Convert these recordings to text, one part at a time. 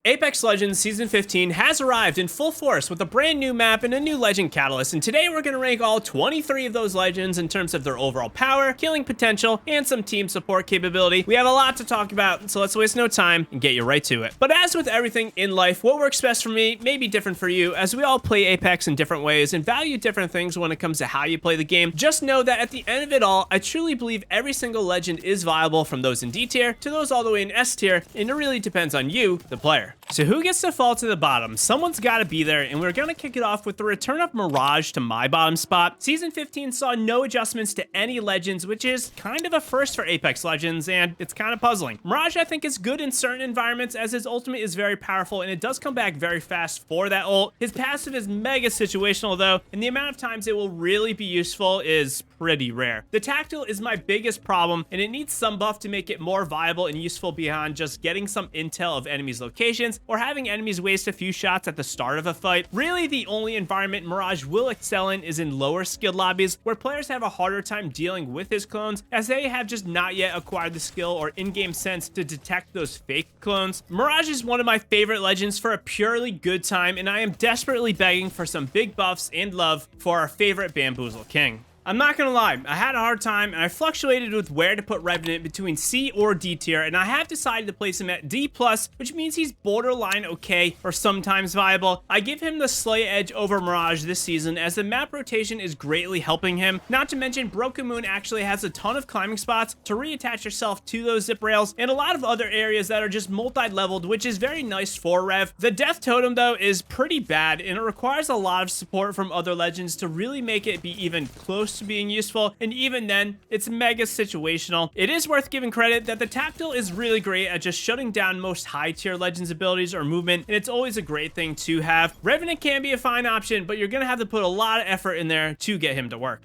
Apex Legends Season 15 has arrived in full force with a brand new map and a new legend catalyst, and today we're going to rank all 23 of those legends in terms of their overall power, killing potential, and some team support capability. We have a lot to talk about, so let's waste no time and get you right to it. But as with everything in life, what works best for me may be different for you, as we all play Apex in different ways and value different things when it comes to how you play the game. Just know that at the end of it all, I truly believe every single legend is viable, from those in D tier to those all the way in S tier, and it really depends on you, the player. So who gets to fall to the bottom? Someone's got to be there, and we're going to kick it off with the return of Mirage to my bottom spot. Season 15 saw no adjustments to any legends, which is kind of a first for Apex Legends, and it's kind of puzzling. Mirage, I think, is good in certain environments, as his ultimate is very powerful, and it does come back very fast for that ult. His passive is mega situational, though, and the amount of times it will really be useful is pretty rare. The tactical is my biggest problem, and it needs some buff to make it more viable and useful beyond just getting some intel of enemies' locations or having enemies waste a few shots at the start of a fight. Really, the only environment Mirage will excel in is in lower skilled lobbies, where players have a harder time dealing with his clones, as they have just not yet acquired the skill or in-game sense to detect those fake clones. Mirage is one of my favorite legends for a purely good time, and I am desperately begging for some big buffs and love for our favorite Bamboozle King. I'm not gonna lie, I had a hard time, and I fluctuated with where to put Revenant between C or D tier, and I have decided to place him at D+, which means he's borderline okay or sometimes viable. I give him the slight edge over Mirage this season, as the map rotation is greatly helping him. Not to mention, Broken Moon actually has a ton of climbing spots to reattach yourself to those zip rails, and a lot of other areas that are just multi-leveled, which is very nice for Rev. The Death Totem, though, is pretty bad, and it requires a lot of support from other legends to really make it be even close to being useful, and even then, it's mega situational. It is worth giving credit that the tactical is really great at just shutting down most high tier legends abilities or movement, and it's always a great thing to have. Revenant can be a fine option, but you're gonna have to put a lot of effort in there to get him to work.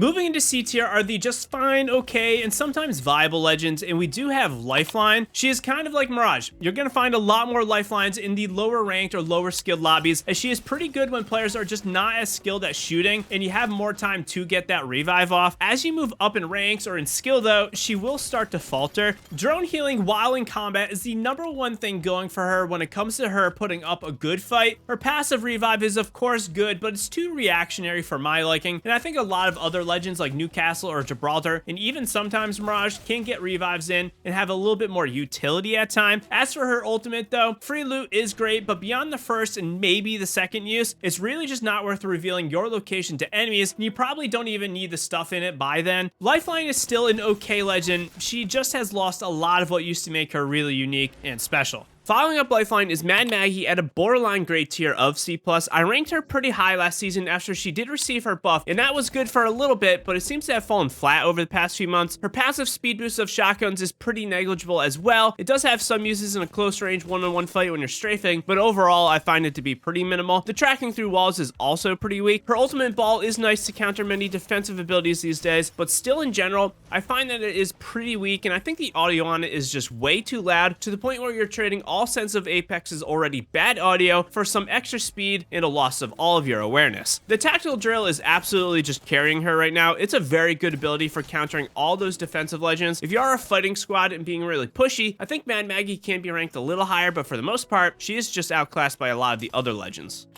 Moving into C tier are the just fine, okay, and sometimes viable legends, and we do have Lifeline. She is kind of like Mirage. You're gonna find a lot more lifelines in the lower ranked or lower skilled lobbies, as she is pretty good when players are just not as skilled at shooting, and you have more time to get that revive off. As you move up in ranks or in skill, though, she will start to falter. Drone healing while in combat is the #1 thing going for her when it comes to her putting up a good fight. Her passive revive is of course good, but it's too reactionary for my liking, and I think a lot of other legends like Newcastle or Gibraltar, and even sometimes Mirage, can get revives in and have a little bit more utility at time. As for her ultimate, though, free loot is great, but beyond the first and maybe the second use, it's really just not worth revealing your location to enemies, and you probably don't even need the stuff in it by then. Lifeline is still an okay legend. She just has lost a lot of what used to make her really unique and special. Following up Lifeline is Mad Maggie at a borderline grade tier of C+. I ranked her pretty high last season after she did receive her buff, and that was good for a little bit, but it seems to have fallen flat over the past few months. Her passive speed boost of shotguns is pretty negligible as well. It does have some uses in a close range one-on-one fight when you're strafing, but overall I find it to be pretty minimal. The tracking through walls is also pretty weak. Her ultimate ball is nice to counter many defensive abilities these days, but still in general, I find that it is pretty weak, and I think the audio on it is just way too loud, to the point where you're trading all sense of Apex's already bad audio for some extra speed and a loss of all of your awareness. The tactical drill is absolutely just carrying her right now. It's a very good ability for countering all those defensive legends. If you are a fighting squad and being really pushy, I think Mad Maggie can be ranked a little higher, but for the most part, she is just outclassed by a lot of the other legends.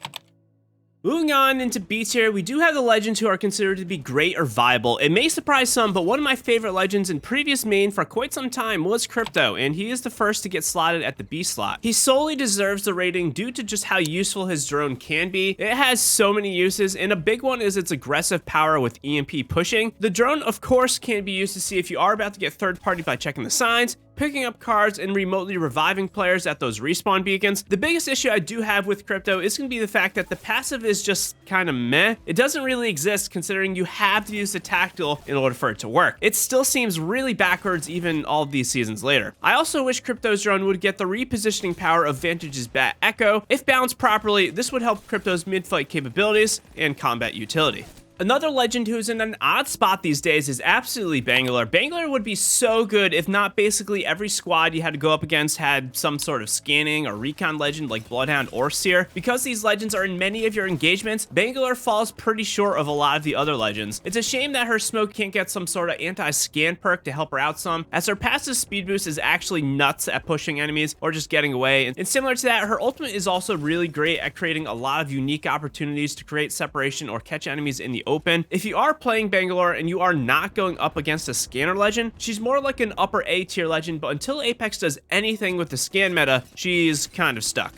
Moving on into B tier, we do have the legends who are considered to be great or viable. It may surprise some, but one of my favorite legends in previous main for quite some time was Crypto, and he is the first to get slotted at the B slot. He solely deserves the rating due to just how useful his drone can be. It has so many uses, and a big one is its aggressive power with EMP pushing. The drone, of course, can be used to see if you are about to get third party by checking the signs, picking up cards, and remotely reviving players at those respawn beacons. The biggest issue I do have with Crypto is going to be the fact that the passive is just kind of meh. It doesn't really exist, considering you have to use the tactical in order for it to work. It still seems really backwards even all of these seasons later. I also wish Crypto's drone would get the repositioning power of Vantage's Bat Echo. If balanced properly, this would help Crypto's mid-fight capabilities and combat utility. Another legend who's in an odd spot these days is absolutely Bangalore. Bangalore would be so good if not basically every squad you had to go up against had some sort of scanning or recon legend like Bloodhound or Seer. Because these legends are in many of your engagements, Bangalore falls pretty short of a lot of the other legends. It's a shame that her smoke can't get some sort of anti-scan perk to help her out some, as her passive speed boost is actually nuts at pushing enemies or just getting away. And similar to that, her ultimate is also really great at creating a lot of unique opportunities to create separation or catch enemies in the open. If you are playing Bangalore and you are not going up against a scanner legend, she's more like an upper A tier legend, but until Apex does anything with the scan meta, she's kind of stuck.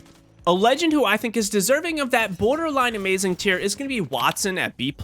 A legend who I think is deserving of that borderline amazing tier is going to be Watson at B+.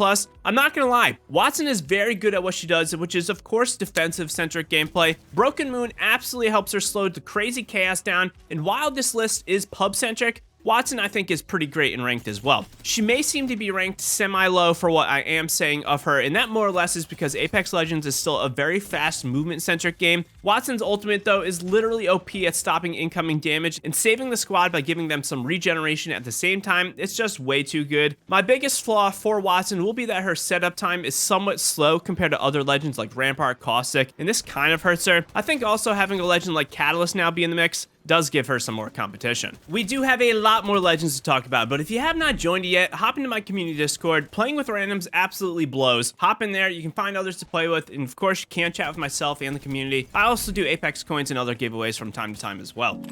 I'm not going to lie, Watson is very good at what she does, which is of course defensive-centric gameplay. Broken Moon absolutely helps her slow the crazy chaos down, and while this list is pub-centric, Watson, I think, is pretty great in ranked as well. She may seem to be ranked semi-low for what I am saying of her, and that more or less is because Apex Legends is still a very fast movement-centric game. Watson's ultimate, though, is literally OP at stopping incoming damage and saving the squad by giving them some regeneration at the same time. It's just way too good. My biggest flaw for Watson will be that her setup time is somewhat slow compared to other legends like Rampart, Caustic, and this kind of hurts her. I think also having a legend like Catalyst now be in the mix does give her some more competition. We do have a lot more legends to talk about, but if you have not joined it yet, hop into my community Discord. Playing with randoms absolutely blows. Hop in there, you can find others to play with, and of course you can chat with myself and the community. I also do Apex coins and other giveaways from time to time as well.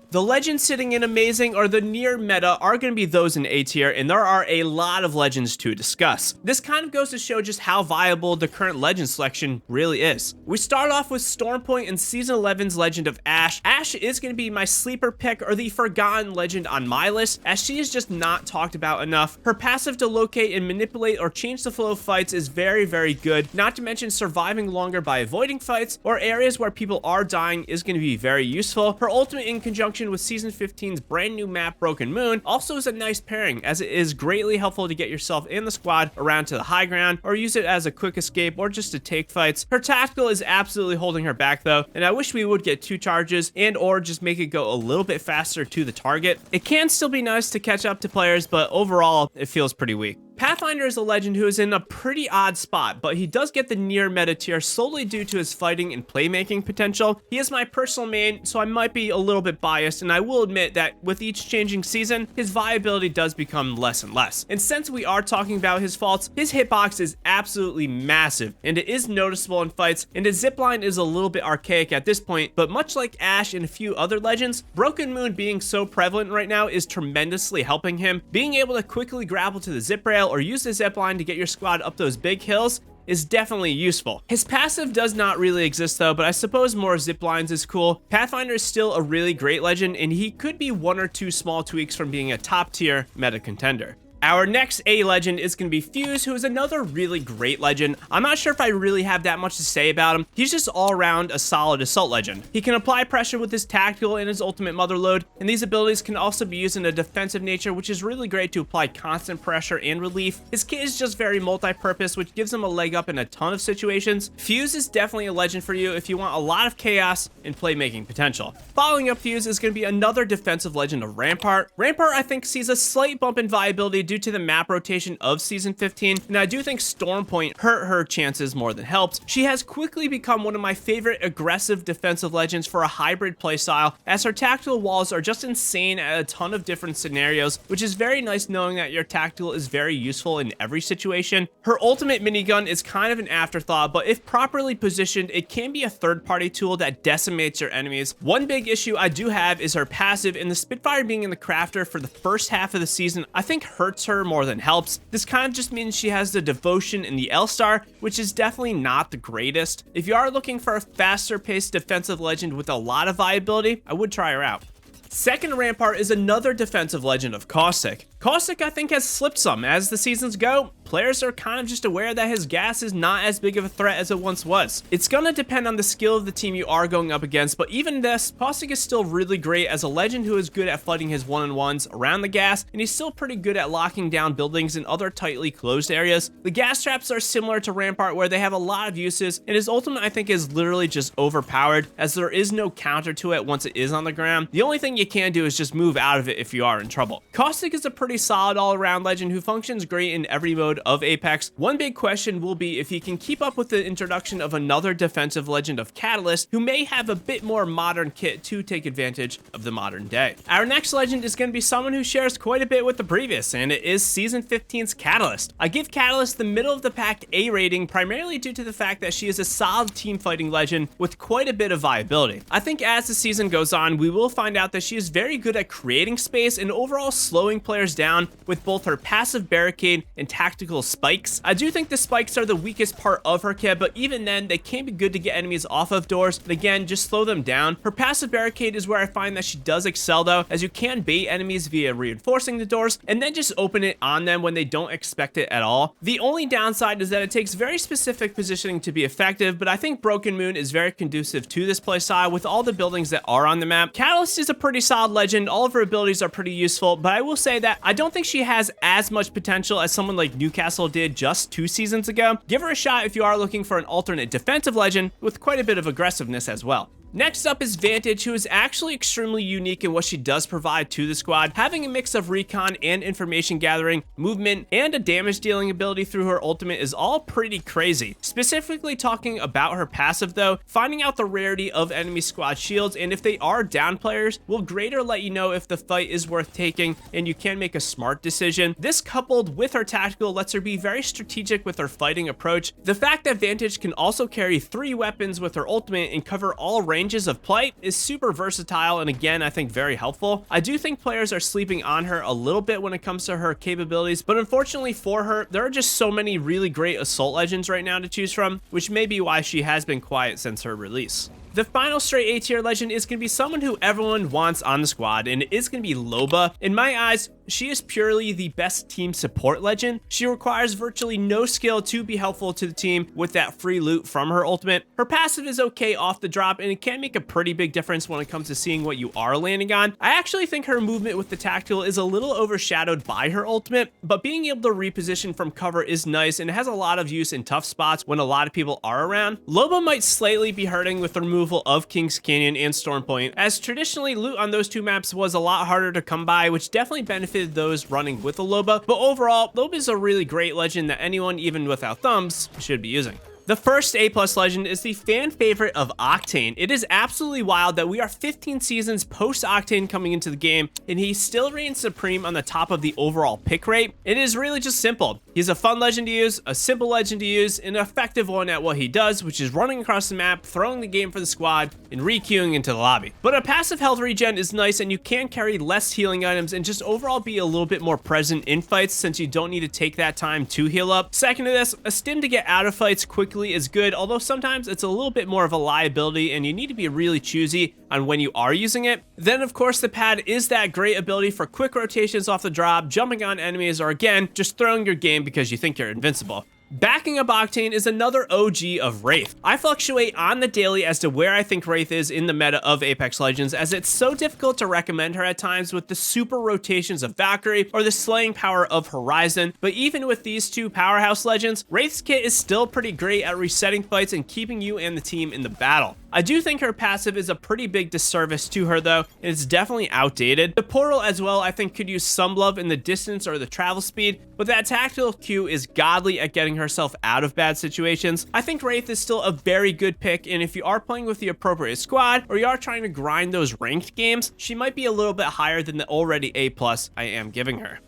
The legends sitting in amazing or the near meta are going to be those in A tier, and there are a lot of legends to discuss. This kind of goes to show just how viable the current legend selection really is. We start off with Stormpoint and Season 11's Legend of Ashe. Ashe is going to be my sleeper pick or the forgotten legend on my list, as she is just not talked about enough. Her passive to locate and manipulate or change the flow of fights is very, very good, not to mention surviving longer by avoiding fights or areas where people are dying is going to be very useful. Her ultimate in conjunction with Season 15's brand new map Broken Moon also is a nice pairing, as it is greatly helpful to get yourself and the squad around to the high ground or use it as a quick escape or just to take fights. Her tactical is absolutely holding her back though, and I wish we would get 2 charges and or just make it go a little bit faster to the target. It can still be nice to catch up to players, but overall it feels pretty weak. Pathfinder is a legend who is in a pretty odd spot, but he does get the near meta tier solely due to his fighting and playmaking potential. He is my personal main, so I might be a little bit biased, and I will admit that with each changing season, his viability does become less and less. And since we are talking about his faults, his hitbox is absolutely massive, and it is noticeable in fights, and his zipline is a little bit archaic at this point, but much like Ashe and a few other legends, Broken Moon being so prevalent right now is tremendously helping him. Being able to quickly grapple to the zip rail or use the zipline to get your squad up those big hills is definitely useful. His passive does not really exist though, but I suppose more ziplines is cool. Pathfinder is still a really great legend, and he could be 1 or 2 small tweaks from being a top tier meta contender. Our next A legend is going to be Fuse, who is another really great legend. I'm not sure if I really have that much to say about him. He's just all around a solid assault legend. He can apply pressure with his tactical and his ultimate mother load, and these abilities can also be used in a defensive nature, which is really great to apply constant pressure and relief. His kit is just very multi-purpose, which gives him a leg up in a ton of situations. Fuse is definitely a legend for you if you want a lot of chaos and playmaking potential. Following up Fuse is going to be another defensive legend of Rampart. Rampart, I think, sees a slight bump in viability due to the map rotation of Season 15, and I do think Stormpoint hurt her chances more than helped. She has quickly become one of my favorite aggressive defensive legends for a hybrid playstyle, as her tactical walls are just insane at a ton of different scenarios, which is very nice knowing that your tactical is very useful in every situation. Her ultimate minigun is kind of an afterthought, but if properly positioned, it can be a third-party tool that decimates your enemies. One big issue I do have is her passive, and the Spitfire being in the crafter for the first half of the season I think hurts her more than helps. This kind of just means she has the devotion in the L-Star, which is definitely not the greatest. If you are looking for a faster paced defensive legend with a lot of viability, I would try her out. Second Rampart is another defensive legend of Caustic. Caustic, I think, has slipped some as the seasons go. players are kind of just aware that his gas is not as big of a threat as it once was. It's gonna depend on the skill of the team you are going up against, but even this, Caustic is still really great as a legend who is good at fighting his one-on-ones around the gas, and he's still pretty good at locking down buildings in other tightly closed areas. The gas traps are similar to Rampart where they have a lot of uses, and his ultimate I think is literally just overpowered as there is no counter to it once it is on the ground. The only thing you can do is just move out of it if you are in trouble. Caustic is a pretty solid all-around legend who functions great in every mode of Apex. One big question will be if he can keep up with the introduction of another defensive legend of Catalyst who may have a bit more modern kit to take advantage of the modern day. Our next legend is going to be someone who shares quite a bit with the previous, and it is Season 15's Catalyst. I give Catalyst the middle of the pack A rating primarily due to the fact that she is a solid team fighting legend with quite a bit of viability. I think as the season goes on, we will find out that she is very good at creating space and overall slowing players down with both her passive barricade and tactical spikes. I do think the spikes are the weakest part of her kit, but even then, they can be good to get enemies off of doors, but again, just slow them down. Her passive barricade is where I find that she does excel though, as you can bait enemies via reinforcing the doors and then just open it on them when they don't expect it at all. The only downside is that it takes very specific positioning to be effective, but I think Broken Moon is very conducive to this playstyle with all the buildings that are on the map. Catalyst is a pretty solid legend, all of her abilities are pretty useful, but I will say that I don't think she has as much potential as someone like Newcastle did just 2 seasons ago. Give her a shot if you are looking for an alternate defensive legend with quite a bit of aggressiveness as well. Next up is Vantage, who is actually extremely unique in what she does provide to the squad, having a mix of recon and information gathering, movement, and a damage dealing ability through her ultimate is all pretty crazy. Specifically talking about her passive though, finding out the rarity of enemy squad shields and if they are down players will greater let you know if the fight is worth taking and you can make a smart decision. This coupled with her tactical lets her be very strategic with her fighting approach. The fact that Vantage can also carry 3 weapons with her ultimate and cover all ranges of play is super versatile and again I think very helpful. I do think players are sleeping on her a little bit when it comes to her capabilities, but unfortunately for her there are just so many really great assault legends right now to choose from, which may be why she has been quiet since her release. The final straight A tier legend is going to be someone who everyone wants on the squad, and it is going to be Loba. In my eyes, she is purely the best team support legend. She requires virtually no skill to be helpful to the team with that free loot from her ultimate. Her passive is okay off the drop, and it can make a pretty big difference when it comes to seeing what you are landing on. I actually think her movement with the tactical is a little overshadowed by her ultimate, but being able to reposition from cover is nice, and it has a lot of use in tough spots when a lot of people are around. Loba might slightly be hurting with the removal of Kings Canyon and Storm Point, as traditionally loot on those 2 maps was a lot harder to come by, which definitely benefited those running with a Loba, but overall, Loba is a really great legend that anyone, even without thumbs, should be using. The first A+ legend is the fan favorite of Octane. It is absolutely wild that we are 15 seasons post Octane coming into the game and he still reigns supreme on the top of the overall pick rate. It is really just simple. He's a fun legend to use, a simple legend to use, an effective one at what he does, which is running across the map, throwing the game for the squad, and re-queuing into the lobby. But a passive health regen is nice and you can carry less healing items and just overall be a little bit more present in fights since you don't need to take that time to heal up. Second to this, a stim to get out of fights quickly is good, although sometimes it's a little bit more of a liability and you need to be really choosy on when you are using it. Then of course the pad is that great ability for quick rotations off the drop, jumping on enemies, or again, just throwing your game because you think you're invincible. Backing up Octane is another OG of Wraith. I fluctuate on the daily as to where I think Wraith is in the meta of Apex Legends, as it's so difficult to recommend her at times with the super rotations of Valkyrie or the slaying power of Horizon. But even with these 2 powerhouse legends, Wraith's kit is still pretty great at resetting fights and keeping you and the team in the battle. I do think her passive is a pretty big disservice to her though, and it's definitely outdated. The portal as well I think could use some love in the distance or the travel speed, but that tactical Q is godly at getting herself out of bad situations. I think Wraith is still a very good pick, and if you are playing with the appropriate squad or you are trying to grind those ranked games, she might be a little bit higher than the already A+ I am giving her.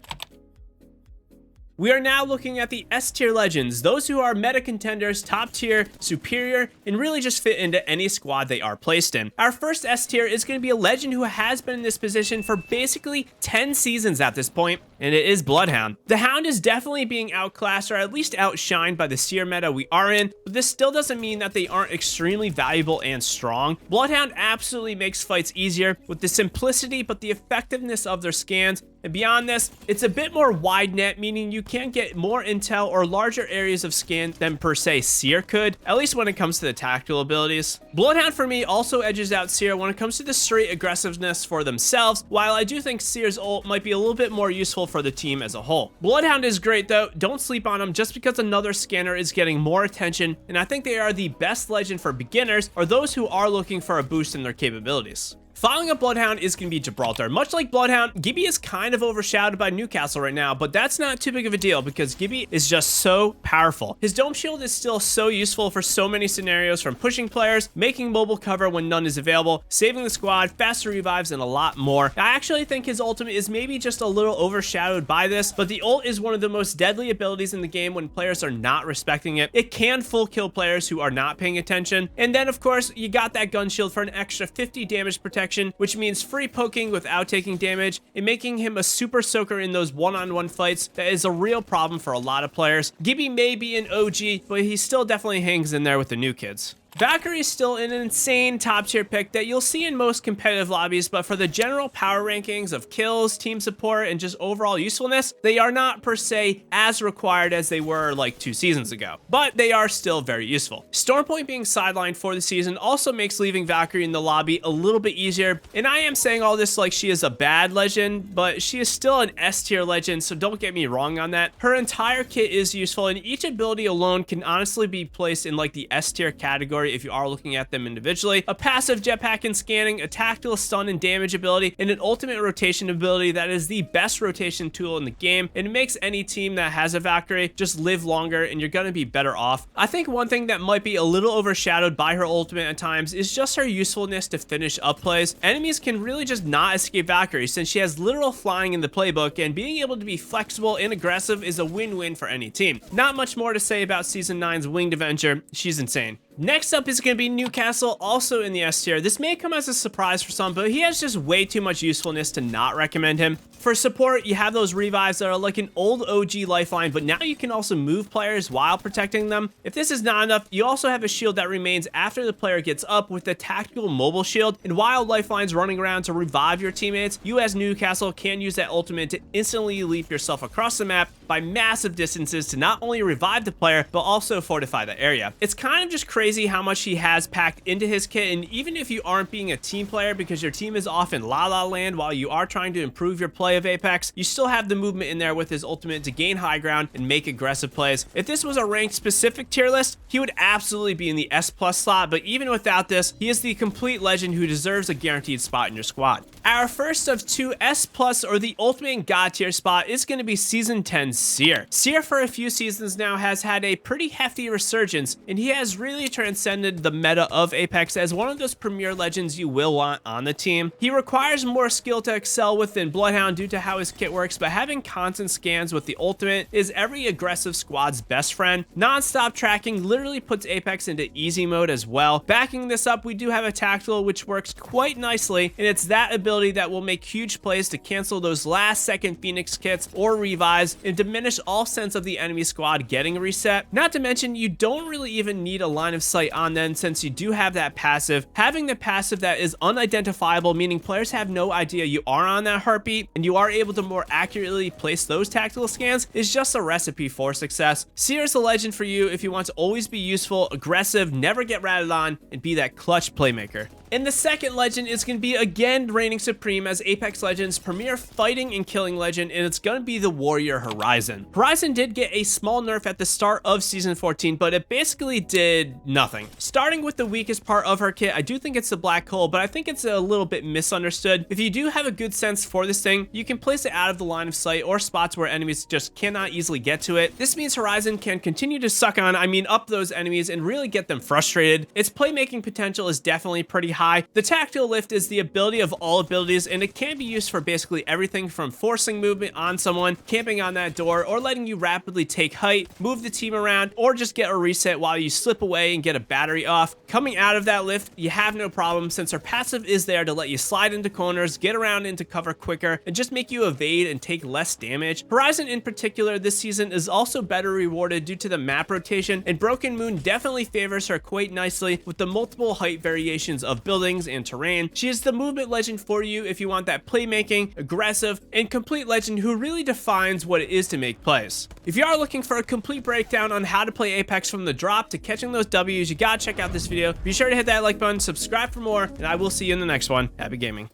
We are now looking at the S tier legends, those who are meta contenders, top tier, superior, and really just fit into any squad they are placed in. Our first S tier is going to be a legend who has been in this position for basically 10 seasons at this point, and it is Bloodhound. The Hound is definitely being outclassed or at least outshined by the Seer meta we are in, but this still doesn't mean that they aren't extremely valuable and strong. Bloodhound absolutely makes fights easier with the simplicity but the effectiveness of their scans. And beyond this, it's a bit more wide net, meaning you can get more intel or larger areas of scan than per se Seer could, at least when it comes to the tactical abilities. Bloodhound for me also edges out Seer when it comes to the straight aggressiveness for themselves, while I do think Seer's ult might be a little bit more useful for the team as a whole. Bloodhound is great though, don't sleep on him just because another scanner is getting more attention, and I think they are the best legend for beginners or those who are looking for a boost in their capabilities. Following up Bloodhound is going to be Gibraltar. Much like Bloodhound, Gibby is kind of overshadowed by Newcastle right now, but that's not too big of a deal because Gibby is just so powerful. His Dome Shield is still so useful for so many scenarios, from pushing players, making mobile cover when none is available, saving the squad, faster revives, and a lot more. I actually think his ultimate is maybe just a little overshadowed by this, but the ult is one of the most deadly abilities in the game when players are not respecting it. It can full kill players who are not paying attention. And then, of course, you got that gun shield for an extra 50 damage protection, which means free poking without taking damage and making him a super soaker in those one-on-one fights. That is a real problem for a lot of players. Gibby may be an OG, but he still definitely hangs in there with the new kids. Valkyrie is still an insane top tier pick that you'll see in most competitive lobbies, but for the general power rankings of kills, team support, and just overall usefulness, they are not per se as required as they were like 2 seasons ago, but they are still very useful. Stormpoint being sidelined for the season also makes leaving Valkyrie in the lobby a little bit easier, and I am saying all this like she is a bad legend, but she is still an S tier legend, so don't get me wrong on that. Her entire kit is useful, and each ability alone can honestly be placed in like the S tier category if you are looking at them individually. A passive jetpack and scanning, a tactical stun and damage ability, and an ultimate rotation ability that is the best rotation tool in the game, and it makes any team that has a Valkyrie just live longer and you're gonna be better off. I think one thing that might be a little overshadowed by her ultimate at times is just her usefulness to finish up plays. Enemies can really just not escape Valkyrie since she has literal flying in the playbook, and being able to be flexible and aggressive is a win-win for any team. Not much more to say about Season 9's Winged Avenger. She's insane. Next up is going to be Newcastle, also in the S tier. This may come as a surprise for some, but he has just way too much usefulness to not recommend him. For support, you have those revives that are like an old OG lifeline, but now you can also move players while protecting them. If this is not enough, you also have a shield that remains after the player gets up with the tactical mobile shield, and while lifeline's running around to revive your teammates, you as Newcastle can use that ultimate to instantly leap yourself across the map by massive distances to not only revive the player, but also fortify the area. It's kind of just crazy how much he has packed into his kit, and even if you aren't being a team player because your team is off in La La Land while you are trying to improve your play of Apex, you still have the movement in there with his ultimate to gain high ground and make aggressive plays. If this was a ranked specific tier list, he would absolutely be in the S+ slot, but even without this, he is the complete legend who deserves a guaranteed spot in your squad. Our first of 2 S+ or the ultimate god tier spot is going to be Season 10 Seer. Seer for a few seasons now has had a pretty hefty resurgence, and he has really transcended the meta of Apex as one of those premier legends you will want on the team. He requires more skill to excel within Bloodhound due to how his kit works, but having constant scans with the ultimate is every aggressive squad's best friend. Non-stop tracking literally puts Apex into easy mode as well. Backing this up, we do have a tactical which works quite nicely, and it's that ability that will make huge plays to cancel those last second Phoenix kits or revives and diminish all sense of the enemy squad getting reset. Not to mention, you don't really even need a line of sight on them since you do have that passive. Having the passive that is unidentifiable, meaning players have no idea you are on that heartbeat, and you are able to more accurately place those tactical scans, is just a recipe for success. Seer is a legend for you if you want to always be useful, aggressive, never get rattled on, and be that clutch playmaker. And the second legend is going to be again reigning supreme as Apex Legends' premier fighting and killing legend, and it's going to be the Warrior Horizon. Horizon did get a small nerf at the start of Season 14, but it basically did nothing. Starting with the weakest part of her kit, I do think it's the black hole, but I think it's a little bit misunderstood. If you do have a good sense for this thing, you can place it out of the line of sight or spots where enemies just cannot easily get to it. This means Horizon can continue to suck on, up those enemies and really get them frustrated. Its playmaking potential is definitely pretty high, high. The tactical lift is the ability of all abilities, and it can be used for basically everything from forcing movement on someone, camping on that door, or letting you rapidly take height, move the team around, or just get a reset while you slip away and get a battery off. Coming out of that lift, you have no problem since her passive is there to let you slide into corners, get around into cover quicker, and just make you evade and take less damage. Horizon in particular this season is also better rewarded due to the map rotation, and Broken Moon definitely favors her quite nicely with the multiple height variations of buildings and terrain. She is the movement legend for you if you want that playmaking, aggressive, and complete legend who really defines what it is to make plays. If you are looking for a complete breakdown on how to play Apex from the drop to catching those W's, you gotta check out this video. Be sure to hit that like button, subscribe for more, and I will see you in the next one. Happy gaming.